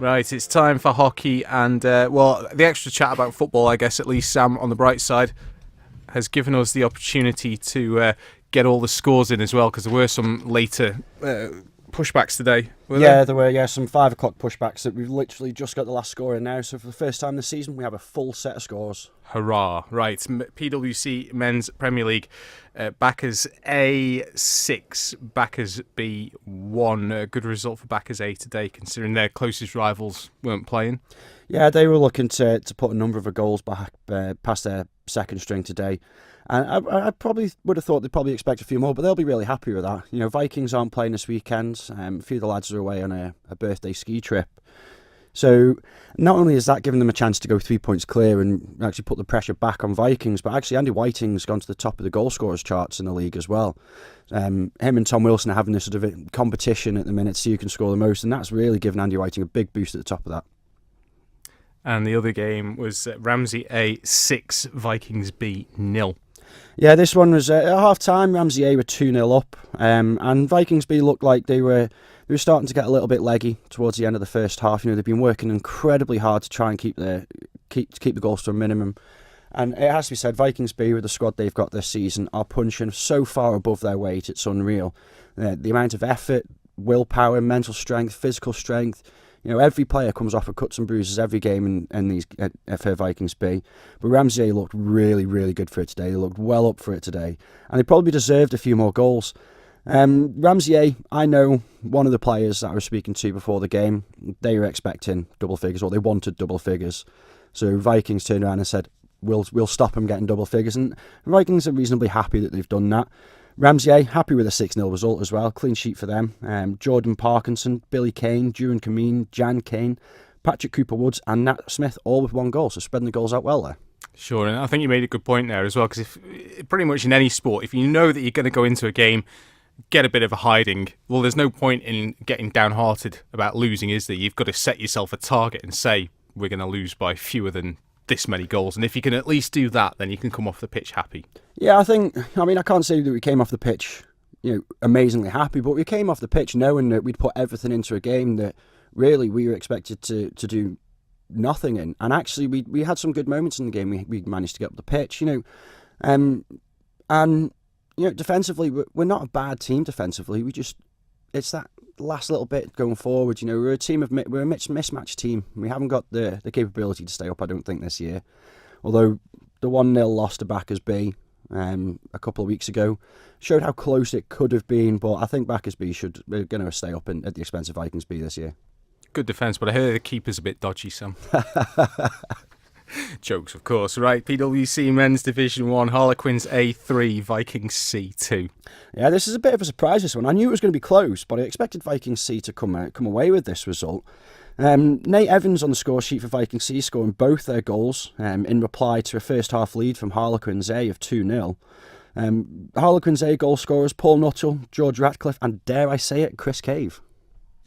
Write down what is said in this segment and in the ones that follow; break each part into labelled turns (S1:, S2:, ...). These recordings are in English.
S1: Right, it's time for hockey and, the extra chat about football, I guess, at least Sam, on the bright side, has given us the opportunity to get all the scores in as well, because there were some later pushbacks today,
S2: there were some 5 o'clock pushbacks that we've literally just got the last score in now, so for the first time this season we have a full set of scores.
S1: Hurrah. Right, PwC Men's Premier League, backers A6, backers B1. A good result for backers A today, considering their closest rivals weren't playing.
S2: Yeah, they were looking to put a number of goals back past their second string today. And I probably would have thought they'd probably expect a few more, but they'll be really happy with that. You know, Vikings aren't playing this weekend. A few of the lads are away on a birthday ski trip. So not only is that giving them a chance to go 3 points clear and actually put the pressure back on Vikings, but actually Andy Whiting's gone to the top of the goal scorers charts in the league as well. Him and Tom Wilson are having this sort of competition at the minute to see who can score the most, and that's really given Andy Whiting a big boost at the top of that.
S1: And the other game was Ramsey A6, Vikings B0.
S2: Yeah, this one was at half-time. Ramsey A were 2-0 up, and Vikings B looked like they were starting to get a little bit leggy towards the end of the first half. You know, they've been working incredibly hard to try and keep the goals to a minimum. And it has to be said, Vikings B, with the squad they've got this season, are punching so far above their weight, it's unreal. The amount of effort, willpower, mental strength, physical strength. You know, every player comes off with cuts and bruises every game in these for Vikings B. But Ramsey A looked really, really good for it today. They looked well up for it today. And they probably deserved a few more goals. Ramsey A, I know one of the players that I was speaking to before the game, they were expecting double figures, or they wanted double figures. So Vikings turned around and said, we'll stop them getting double figures. And Vikings are reasonably happy that they've done that. Ramsey A, happy with a 6-0 result as well. Clean sheet for them. Jordan Parkinson, Billy Kane, Duran Kameen, Jan Kane, Patrick Cooper-Woods and Nat Smith all with 1 goal. So spreading the goals out well there.
S1: Sure, and I think you made a good point there as well, because if pretty much in any sport, if you know that you're going to go into a game, get a bit of a hiding, well, there's no point in getting downhearted about losing, is there? You've got to set yourself a target and say, we're going to lose by fewer than this many goals, and if you can at least do that, then you can come off the pitch happy.
S2: Yeah, I can't say that we came off the pitch, you know, amazingly happy, but we came off the pitch knowing that we'd put everything into a game that really we were expected to do nothing in. And actually, we had some good moments in the game. We managed to get up the pitch, you know, and you know, defensively, we're not a bad team defensively. It's that last little bit going forward. You know, we're a mismatched team. We haven't got the capability to stay up, I don't think, this year. Although the 1-0 loss to backers B a couple of weeks ago showed how close it could have been. But I think backers B we're going to stay up at the expense of Vikings B this year.
S1: Good defence, but I heard the keeper's a bit dodgy, Sam. Jokes, of course. Right, PwC Men's Division 1, Harlequins A3, Vikings C2.
S2: Yeah, this is a bit of a surprise, this one. I knew it was going to be close, but I expected Vikings C to come away with this result. Nate Evans on the score sheet for Vikings C, scoring both their goals in reply to a first half lead from Harlequins A of 2-0. Harlequins A goal scorers Paul Nuttall, George Ratcliffe, and dare I say it, Chris Cave.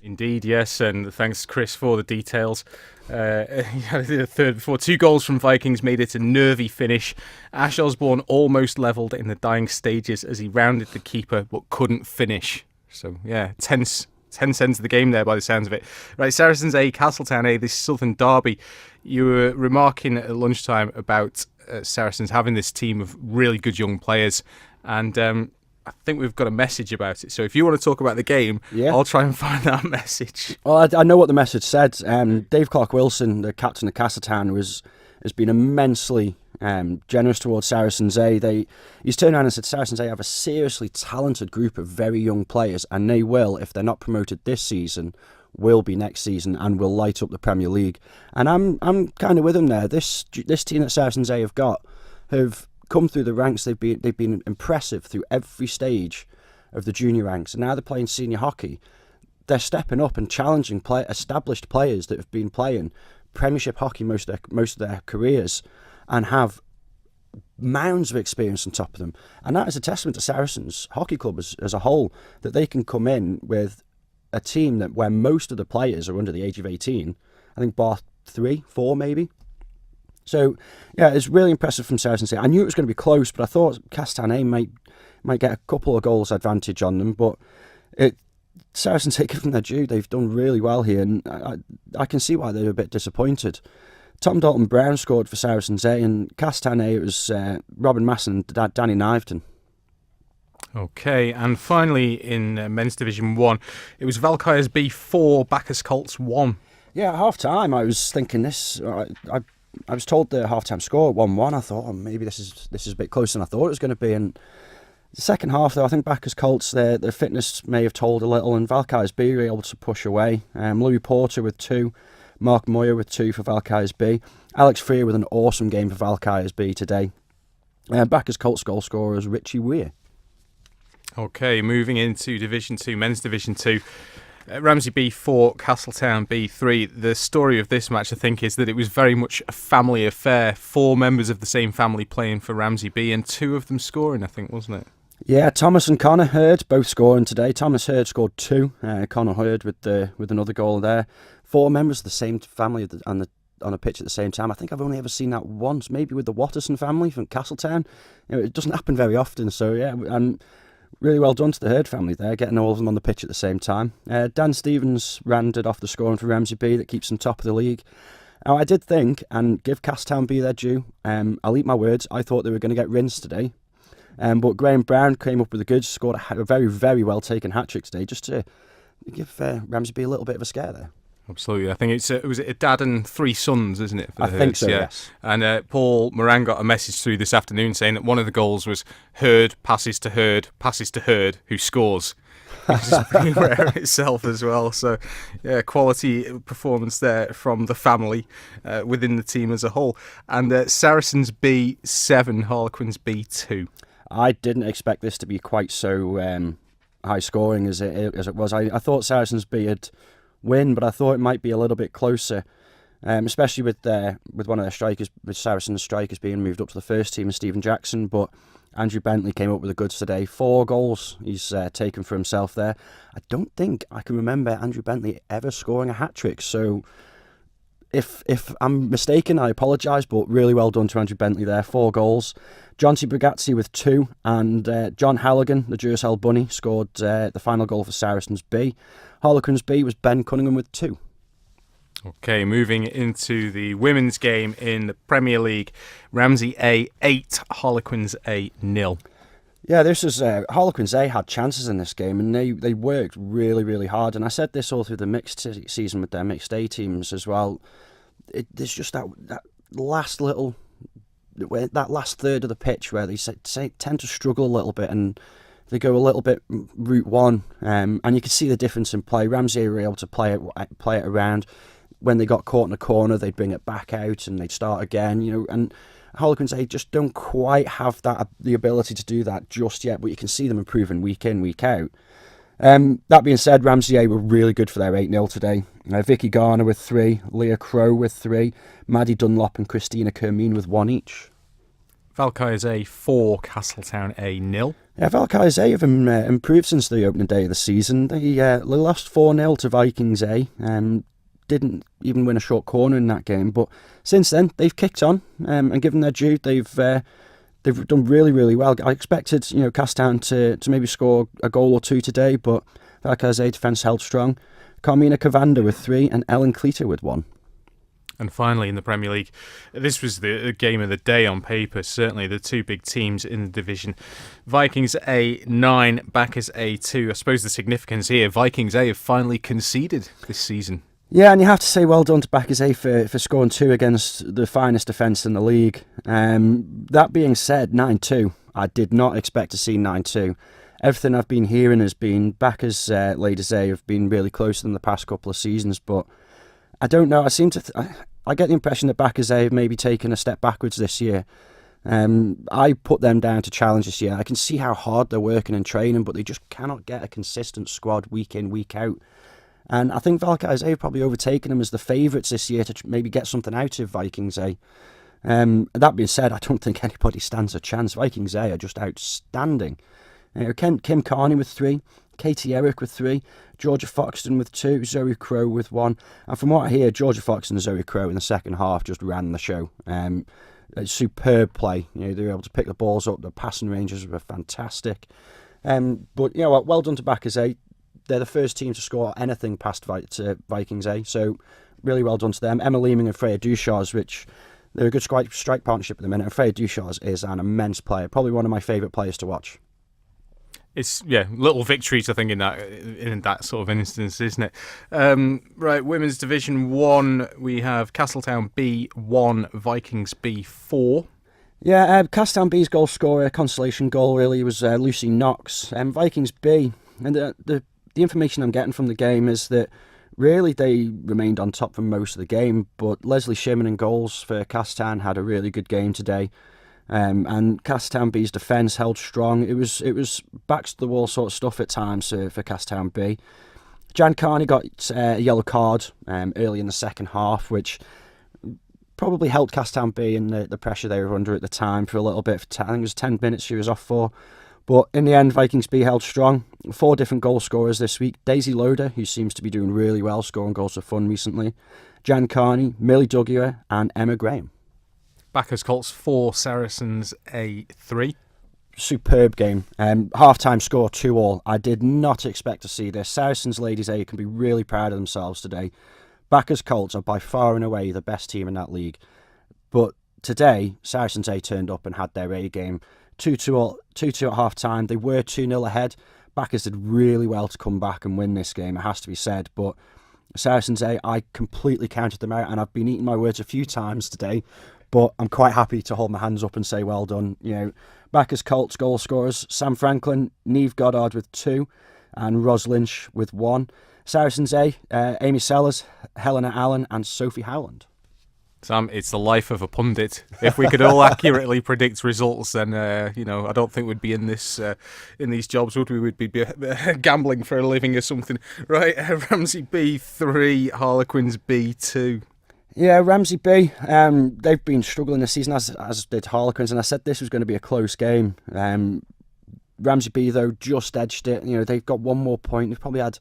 S1: Indeed, yes, and thanks, Chris, for the details. He had a third before. 2 goals from Vikings made it a nervy finish. Ash Osborne almost levelled in the dying stages as he rounded the keeper but couldn't finish. So, yeah, tense end of the game there by the sounds of it. Right, Saracens A, Castletown A, this Southern derby. You were remarking at lunchtime about Saracens having this team of really good young players, and I think we've got a message about it. So if you want to talk about the game, yeah, I'll try and find that message.
S2: Well, I know what the message said. Dave Clark-Wilson, the captain of Castletown, has been immensely generous towards Saracens A. He's turned around and said Saracens A have a seriously talented group of very young players, and they will, if they're not promoted this season, will be next season and will light up the Premier League. And I'm kind of with him there. This team that Saracens A have got have come through the ranks. They've been impressive through every stage of the junior ranks, and now they're playing senior hockey. They're stepping up and challenging established players that have been playing Premiership hockey most of their careers and have mounds of experience on top of them. And that is a testament to Saracens Hockey Club as a whole, that they can come in with a team where most of the players are under the age of 18. I think bar 3, 4 maybe. So, yeah, it's really impressive from Saracens. I knew it was going to be close, but I thought Castletown A might get a couple of goals advantage on them. But Saracens A, give them their due. They've done really well here, and I can see why they're a bit disappointed. Tom Dalton-Brown scored for Saracens A, and Castletown A, it was Robin Masson and Danny Niveton.
S1: Okay, and finally in Men's Division 1, it was Valkyries B4, Bacchus Colts 1.
S2: Yeah, at half-time, I was thinking this... I was told the half-time score 1-1. I thought, oh, maybe this is a bit closer than I thought it was going to be, and the second half, though, I think Bacchus Colts, their fitness may have told a little, and Valkyries B were able to push away. Louis Porter with 2, Mark Moyer with 2 for Valkyries B, Alex Freer with an awesome game for Valkyries B today. Bacchus Colts goal scorer is Richie Weir.
S1: Okay, moving into Division 2, Men's Division 2. Ramsey B4, Castletown B3. The story of this match, I think, is that it was very much a family affair. 4 members of the same family playing for Ramsey B, and 2 of them scoring, I think, wasn't it? Yeah,
S2: Thomas and Connor Hurd both scoring today. Thomas Hurd scored 2. Connor Hurd with another goal there. 4 members of the same family on a pitch at the same time. I think I've only ever seen that once, maybe with the Watterson family from Castletown. It doesn't happen very often, so yeah, and really well done to the Hurd family there, getting all of them on the pitch at the same time. Dan Stevens rounded off the scoring for Ramsey B that keeps them top of the league. Now, I did think, and give Castletown B their due, I'll eat my words, I thought they were going to get rinsed today. But Graham Brown came up with the goods, scored a very, very well taken hat-trick today, just to give Ramsey B a little bit of a scare there.
S1: Absolutely. I think it was a dad and 3 sons, isn't it?
S2: I think so, yes.
S1: And Paul Moran got a message through this afternoon saying that one of the goals was Hurd, passes to Hurd, who scores. Which is pretty rare itself as well. So, yeah, quality performance there from the family within the team as a whole. And Saracens B7, Harlequins B2.
S2: I didn't expect this to be quite so high scoring as it was. I thought Saracens B had win, but I thought it might be a little bit closer, especially with one of their strikers, with Saracens strikers being moved up to the first team, and Stephen Jackson. But Andrew Bentley came up with the goods today. 4 goals he's taken for himself there. I don't think I can remember Andrew Bentley ever scoring a hat-trick, so if I'm mistaken, I apologise, but really well done to Andrew Bentley there. 4 goals. Jonty Bragazzi with 2, and John Halligan, the Duracell Bunny, scored the final goal for Saracens B. Harlequins B was Ben Cunningham with 2.
S1: Okay, moving into the women's game in the Premier League. Ramsey A8, Harlequins A0.
S2: Yeah, this is Harlequins A had chances in this game, and they worked really, really hard. And I said this all through the mixed season with their mixed A teams as well. There's just that last little, that last third of the pitch where they tend to struggle a little bit, and they go a little bit route one, and you can see the difference in play. Ramsey were able to play it around. When they got caught in a corner, they'd bring it back out and they'd start again, and Harlequins A just don't quite have the ability to do that just yet, but you can see them improving week in, week out. That being said, Ramsey A were really good for their 8-0 today. Vicky Garner with 3, Leah Crow with 3, Maddie Dunlop and Christina Kermeen with 1 each.
S1: Valkyries A4, Castletown A0.
S2: Yeah, Valkyries A have improved since the opening day of the season. They lost 4-0 to Vikings A. Didn't even win a short corner in that game, but since then they've kicked on and given their due. They've done really, really well. I expected Castletown to maybe score a goal or 2 today, but Valkyries A defence held strong. Carmina Cavanda with 3 and Ellen Cleater with 1.
S1: And finally, in the Premier League, this was the game of the day on paper, certainly the 2 big teams in the division. Vikings A9, Bacchus A2. I suppose the significance here, Vikings A have finally conceded this season.
S2: Yeah, and you have to say well done to Bacchus A for scoring 2 against the finest defence in the league. That being said, 9-2, I did not expect to see 9-2. Everything I've been hearing has been Bacchus Ladies A have been really close than the past couple of seasons, but I don't know. I get the impression that Bacchus A have maybe taken a step backwards this year. I put them down to challenge this year. I can see how hard they're working and training, but they just cannot get a consistent squad week in, week out. And I think Valkyries A have probably overtaken them as the favourites this year to maybe get something out of Vikings A. That being said, I don't think anybody stands a chance. Vikings A are just outstanding. Kim Carney with 3, Katie Eric with 3, Georgia Foxton with 2, Zoe Crow with 1. And from what I hear, Georgia Foxton and Zoe Crow in the second half just ran the show. Superb play. They were able to pick the balls up. The passing ranges were fantastic. But well done to Bacchus A. they're the first team to score anything past Vikings A, so really well done to them. Emma Leeming and Freya Duchars, which they're a good strike partnership at the minute, and Freya Duchars is an immense player, probably one of my favourite players to watch.
S1: It's little victories, I think, in that sort of instance, isn't it? Right, Women's Division 1, we have Castletown B1, Vikings B4.
S2: Yeah, Castletown B's goal scorer, consolation goal really, was Lucy Knox. Vikings B, and the information I'm getting from the game is that really they remained on top for most of the game, but Leslie Shimon in goals for Castletown had a really good game today. And Castletown B's defence held strong. It was backs to the wall sort of stuff at times for Castletown B. Jan Carney got a yellow card early in the second half, which probably helped Castletown B in the pressure they were under at the time for a little bit. I think it was 10 minutes she was off for. But in the end, Vikings B held strong. 4 different goal scorers this week. Daisy Loader, who seems to be doing really well, scoring goals for fun recently. Jan Carney, Millie Duggier, and Emma Graham.
S1: Backers Colts 4, Saracens A3.
S2: Superb game. Half-time score 2-2. I did not expect to see this. Saracens Ladies A can be really proud of themselves today. Backers Colts are by far and away the best team in that league. But today, Saracens A turned up and had their A game. 2-2 at half-time. They were 2-0 ahead. Backers did really well to come back and win this game, it has to be said. But Saracens A, I completely counted them out, and I've been eating my words a few times today. But I'm quite happy to hold my hands up and say well done. You know, Backers Colts goal scorers: Sam Franklin, Neve Goddard with 2, and Ros Lynch with 1. Saracens A, Amy Sellers, Helena Allen, and Sophie Howland.
S1: Sam, it's the life of a pundit. If we could all accurately predict results, then I don't think we'd be in these jobs, would we? We'd be gambling for a living or something, right? Ramsey B3, Harlequins B2.
S2: Yeah, Ramsey B, they've been struggling this season, as did Harlequins, and I said this was going to be a close game. Ramsey B, though, just edged it. You know, they've got one more point. They've probably had,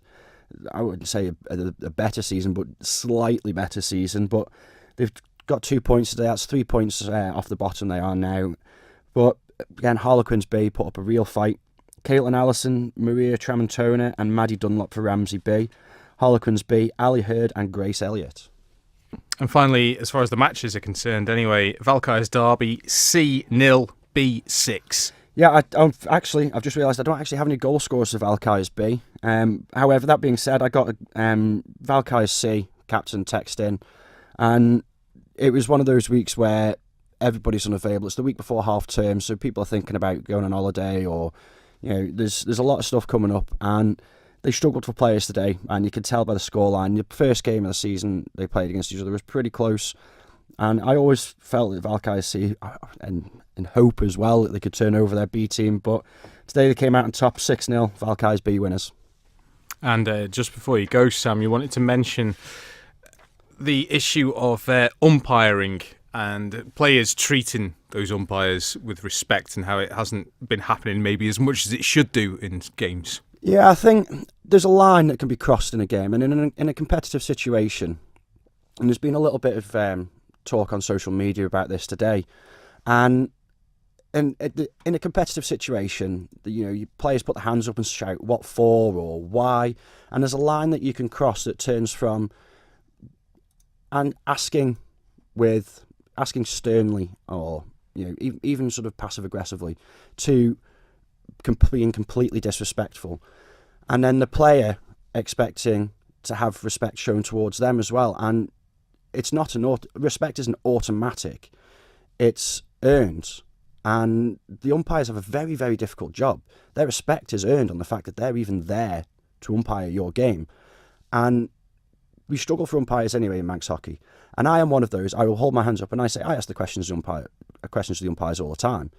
S2: I wouldn't say a better season, but slightly better season. But they've got 2 points today. That's 3 points off the bottom they are now. But again, Harlequins B put up a real fight. Caitlin Allison, Maria Tramontona, and Maddie Dunlop for Ramsey B. Harlequins B, Ali Hurd and Grace Elliott.
S1: And finally, as far as the matches are concerned, anyway, Valke's Derby C0 B6.
S2: Yeah, I've just realised I don't actually have any goal scorers for Valke's B. However, that being said, I got Valke's C captain text in, and it was one of those weeks where everybody's unavailable. It's the week before half term, so people are thinking about going on holiday, or there's a lot of stuff coming up, and they struggled for players today, and you could tell by the scoreline. The first game of the season they played against each other was pretty close, and I always felt that Valke's C, and hope as well, that they could turn over their B team, but today they came out on top 6-0, Valke's B winners. And
S1: just before you go, Sam, you wanted to mention the issue of umpiring and players treating those umpires with respect, and how it hasn't been happening maybe as much as it should do in games.
S2: Yeah, I think there's a line that can be crossed in a game, and in a competitive situation, and there's been a little bit of talk on social media about this today, and in a competitive situation, your players put their hands up and shout what for or why, and there's a line that you can cross that turns from and asking sternly, or even sort of passive aggressively, to being completely disrespectful, and then the player expecting to have respect shown towards them as well. And it's not respect isn't automatic; it's earned. And the umpires have a very, very difficult job. Their respect is earned on the fact that they're even there to umpire your game. And we struggle for umpires anyway in Manx hockey. And I am one of those. I will hold my hands up and I ask the questions to the umpires all the time.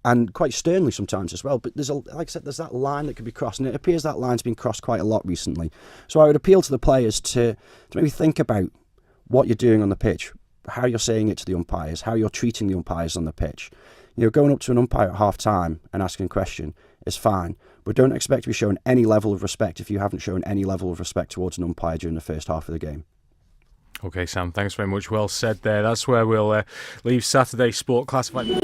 S2: And quite sternly sometimes as well. But there's that line that could be crossed, and it appears that line's been crossed quite a lot recently. So I would appeal to the players to maybe think about what you're doing on the pitch, how you're saying it to the umpires, how you're treating the umpires on the pitch. Going up to an umpire at half time and asking a question is fine, but don't expect to be shown any level of respect if you haven't shown any level of respect towards an umpire during the first half of the game.
S1: Okay, Sam, thanks very much. Well said there. That's where we'll leave Saturday Sport Classified.